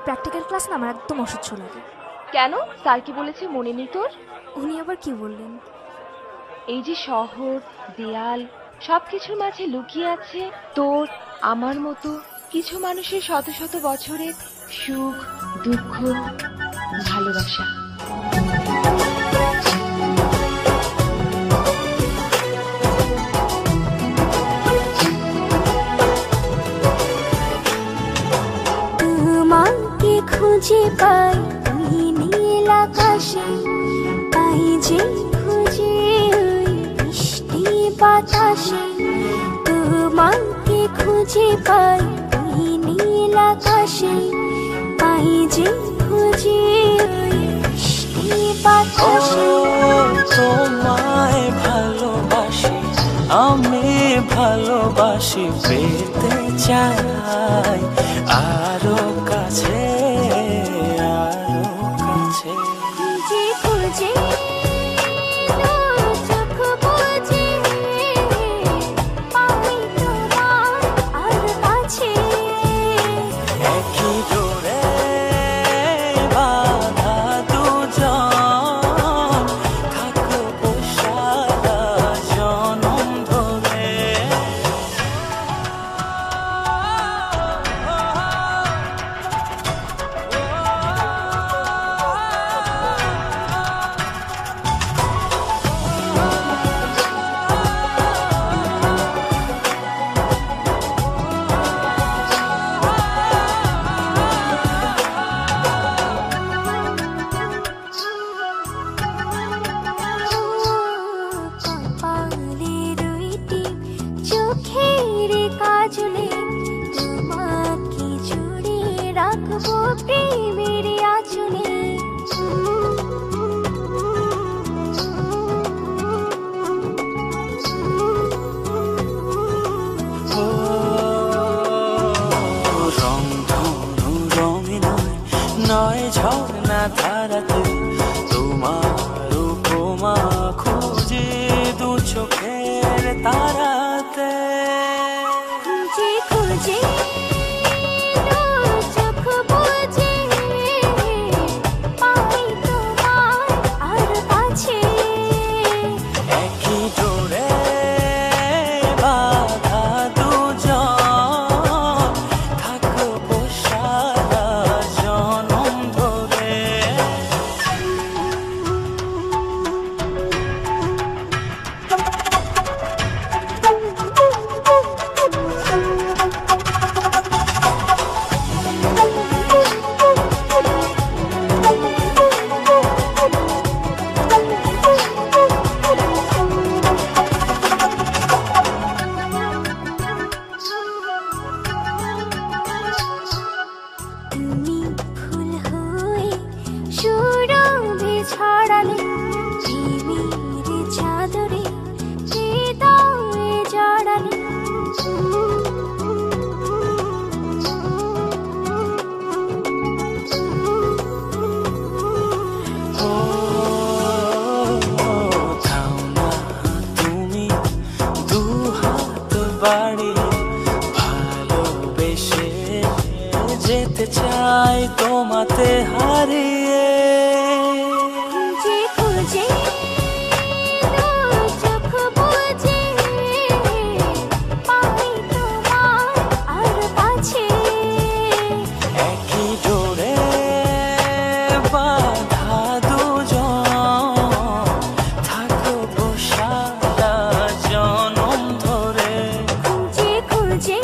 Practical class না আমার একদম অসহ্য লাগে। কেন? স্যার কি বলেছে মনে নেই তোর? উনি আবার কি বললেন? এই যে শহর, দেয়াল, সবকিছুর মাঝে লুকিয়ে আছে তোর আমার মতো কিছু মানুষের শত শত বছরের সুখ, দুঃখ, ভালোবাসা। তোমাকে খুঁজে পাই ওই নীল আকাশে, পাই যে খুঁজে ওই বৃষ্টি বাতাসে। তোমাকে খুঁজে পাই ওই নীল আকাশে, পাই যে খুঁজে ওই বৃষ্টি বাতাসে। তোমায় ভালোবাসি, আমি ভালোবাসি, পেতে চাই আরো কাছে, আরো কাছে। খুঁজে খুঁজে চোখ বুজে পাই তোমার আর কাছে। একই ডোরে বাঁধা দুজন, থাকবো সারা জনম ধরে। কপালে দুইটি চোখের কাজলে, তোমাকে জুড়ে রাখবো প্রেমের আঁচলে। রং ধনু রঙে নয়, নয় ঝর্ণা ধারাতে, তোমার উপমা খুঁজে দু চোখের তারাতে। খুঁজে খুঁজে চোখ বুজে পাই তোমার আর কাছে। একই ডোরে বাঁধা দুজন, থাকবো সারা জনম ধরে। তুমি ফুল হয়ে সুরভে ছড়ালে, প্রেমের চাদরে হৃদয়ে জড়ালে। ও থাও না তুমি দু হাত বাড়িয়ে, ভালোবেসে যেতে চাই তোমাতে হারিয়ে। খুঁজে খুঁজে চোখ বুজে পাই তোমার আর কাছে। একই ডোরে বাঁধা দুজন, থাকবো সারা জনম ধরে। খুঁজে খুঁজে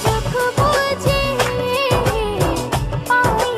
চোখ বুজে পাই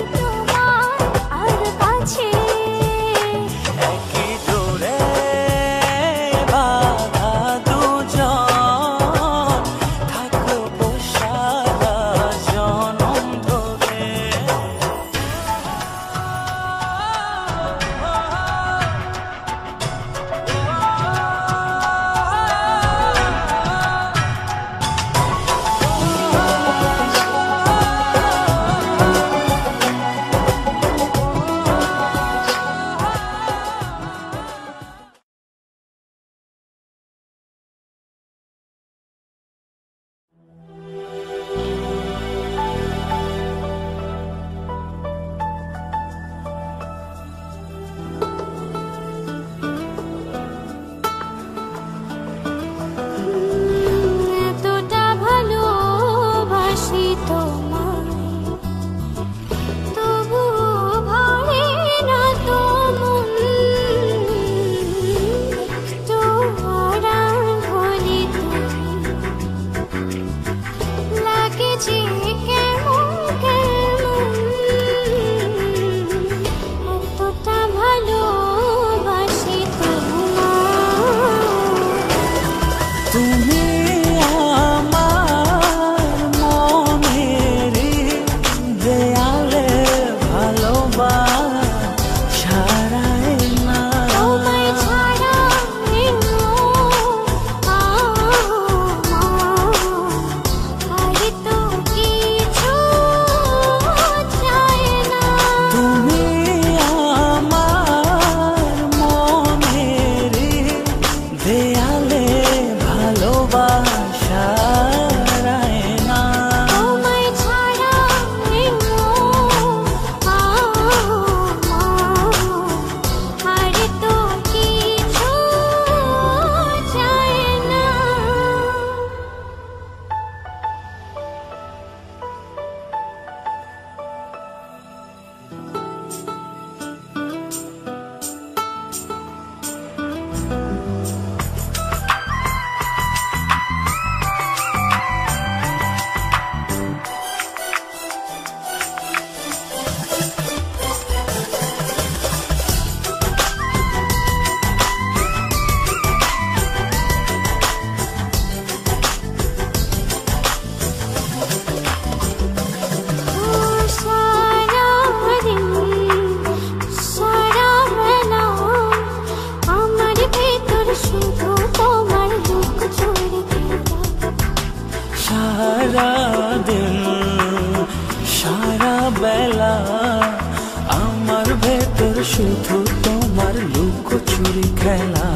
শুধু তোমার লুকোচুরি খেলা।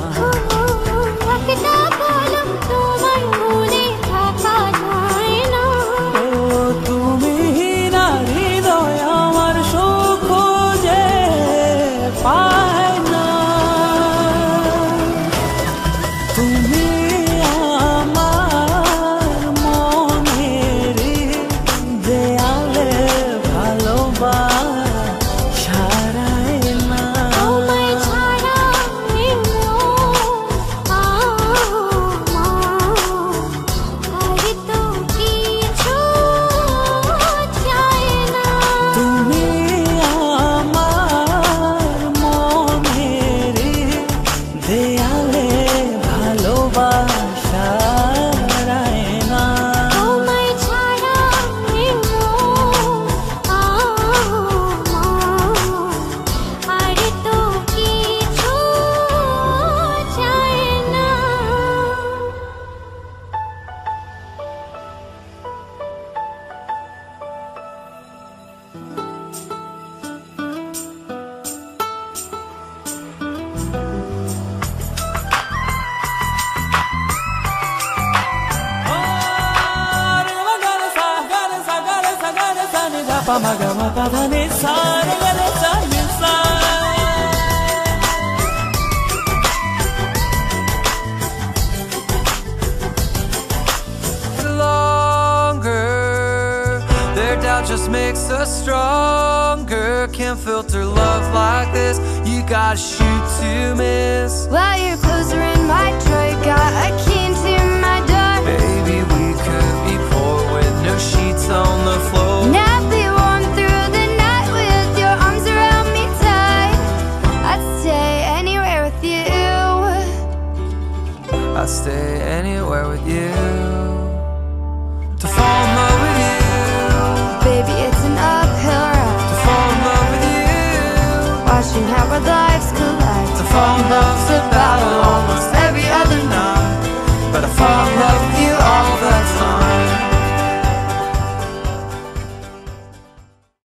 একটা কলম তোমার মনে থাকা যায় না। ও তুমি না হৃদয় আমার সুখ খুঁজে পায় না। তুমি আমার মনের দেয়ালে ভালোবাসায় না। তোমায় ছাড়া আর তো কিছু চাই না। তুমি আমার মনের দেয়ালে ভালোবাসায় না। তোমায় ছাড়া আর তো কিছু চাই না। Longer, their doubt just makes us stronger. Can't filter love like this. You gotta shoot to miss. While your clothes are in my drawer, got a key to my door. Baby, we could be poor with no sheets on the floor. Now be warm through the night with your arms around me tight. I'd stay anywhere with you. I'd stay anywhere with you. To fall in love with you. Baby, it's an uphill ride. To fall in love with you. Watching how our lives collide. To fall in love. So